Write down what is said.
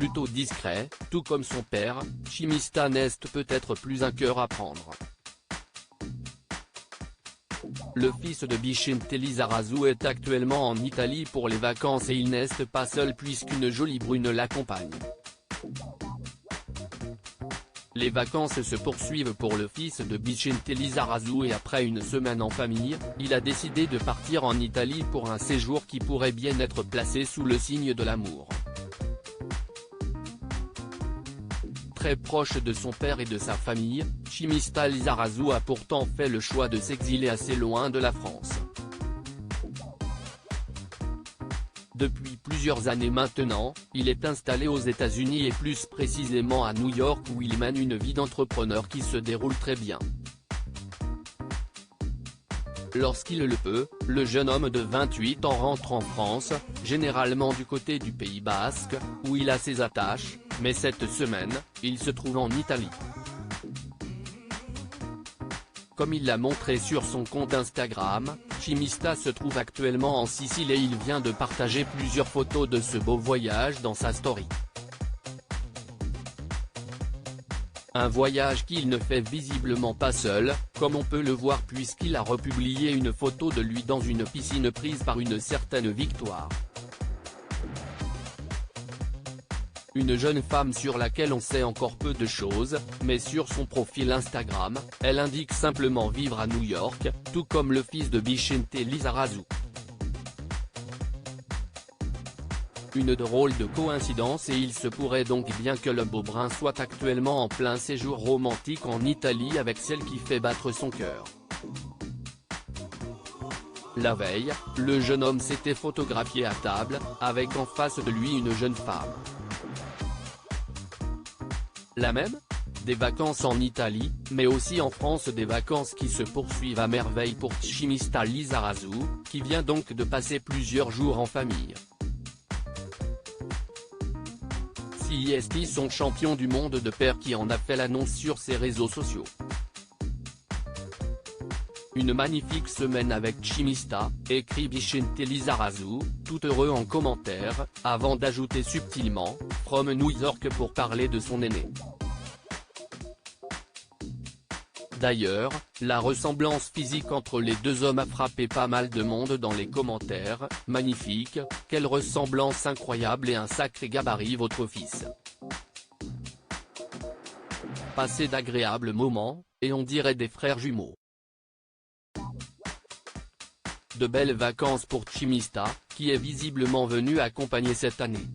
plutôt discret, tout comme son père. Chimista n'est peut-être plus un cœur à prendre. Le fils de Vicente Lizarazu est actuellement en Italie pour les vacances et il n'est pas seul puisqu'une jolie brune l'accompagne. Les vacances se poursuivent pour le fils de Vicente Lizarazu et après une semaine en famille, il a décidé de partir en Italie pour un séjour qui pourrait bien être placé sous le signe de l'amour. Très proche de son père et de sa famille, Chimista Lizarazu a pourtant fait le choix de s'exiler assez loin de la France. Depuis plusieurs années maintenant, il est installé aux États-Unis et plus précisément à New York où il mène une vie d'entrepreneur qui se déroule très bien. Lorsqu'il le peut, le jeune homme de 28 ans rentre en France, généralement du côté du Pays Basque, où il a ses attaches, mais cette semaine, il se trouve en Italie. Comme il l'a montré sur son compte Instagram, Chimista se trouve actuellement en Sicile et il vient de partager plusieurs photos de ce beau voyage dans sa story. Un voyage qu'il ne fait visiblement pas seul, comme on peut le voir puisqu'il a republié une photo de lui dans une piscine prise par une certaine Victoire. Une jeune femme sur laquelle on sait encore peu de choses, mais sur son profil Instagram, elle indique simplement vivre à New York, tout comme le fils de Vicente Lizarazu. Une drôle de coïncidence et il se pourrait donc bien que le beau brun soit actuellement en plein séjour romantique en Italie avec celle qui fait battre son cœur. La veille, le jeune homme s'était photographié à table, avec en face de lui une jeune femme. La même ? Des vacances en Italie, mais aussi en France, des vacances qui se poursuivent à merveille pour Chimista Lizarazu, qui vient donc de passer plusieurs jours en famille. CIST son champion du monde de pair qui en a fait l'annonce sur ses réseaux sociaux. Une magnifique semaine avec Chimista, écrit Vicente Lizarazu, tout heureux en commentaire, avant d'ajouter subtilement, from New York pour parler de son aîné. D'ailleurs, la ressemblance physique entre les deux hommes a frappé pas mal de monde dans les commentaires. Magnifique, quelle ressemblance incroyable et un sacré gabarit votre fils. Passez d'agréables moments, et on dirait des frères jumeaux. De belles vacances pour Chimista, qui est visiblement venu accompagner cette année.